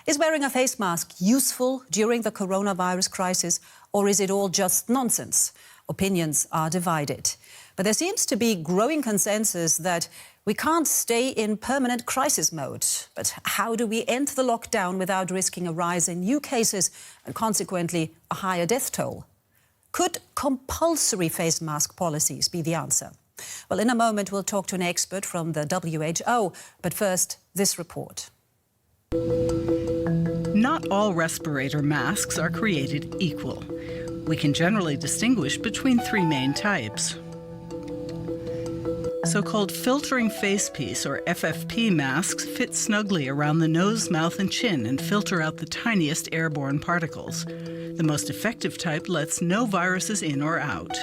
Is wearing a face mask useful during the coronavirus crisis, or is it all just nonsense? Opinions are divided. But there seems to be growing consensus that we can't stay in permanent crisis mode. But how do we end the lockdown without risking a rise in new cases and consequently a higher death toll? Could compulsory face mask policies be the answer? Well, in a moment, we'll talk to an expert from the WHO. But first, this report. Not all respirator masks are created equal. We can generally distinguish between three main types. So-called filtering face piece, or FFP masks, fit snugly around the nose, mouth, and chin and filter out the tiniest airborne particles. The most effective type lets no viruses in or out.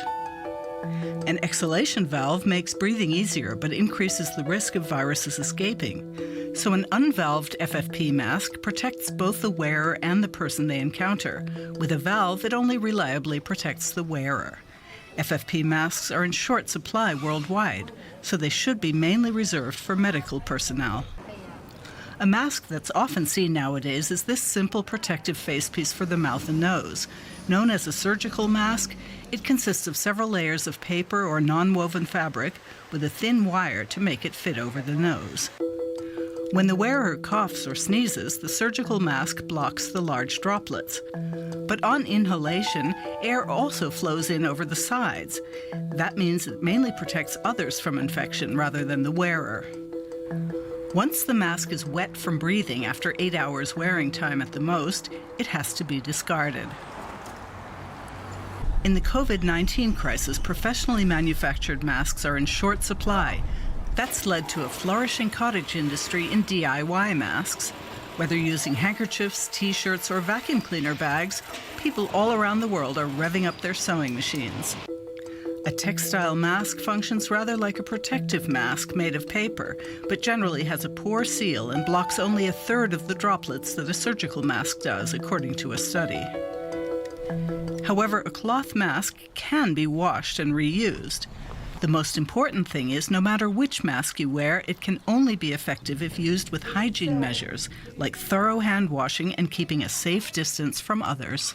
An exhalation valve makes breathing easier but increases the risk of viruses escaping. So an unvalved FFP mask protects both the wearer and the person they encounter. With a valve, it only reliably protects the wearer. FFP masks are in short supply worldwide, so they should be mainly reserved for medical personnel. A mask that's often seen nowadays is this simple protective facepiece for the mouth and nose. Known as a surgical mask, it consists of several layers of paper or non-woven fabric with a thin wire to make it fit over the nose. When the wearer coughs or sneezes, the surgical mask blocks the large droplets. But on inhalation, air also flows in over the sides. That means it mainly protects others from infection rather than the wearer. Once the mask is wet from breathing after 8 hours wearing time at the most, it has to be discarded. In the COVID-19 crisis, professionally manufactured masks are in short supply. That's led to a flourishing cottage industry in DIY masks. Whether using handkerchiefs, t-shirts, or vacuum cleaner bags, people all around the world are revving up their sewing machines. A textile mask functions rather like a protective mask made of paper, but generally has a poor seal and blocks only a third of the droplets that a surgical mask does, according to a study. However, a cloth mask can be washed and reused. The most important thing is, no matter which mask you wear, it can only be effective if used with hygiene measures, like thorough hand washing and keeping a safe distance from others.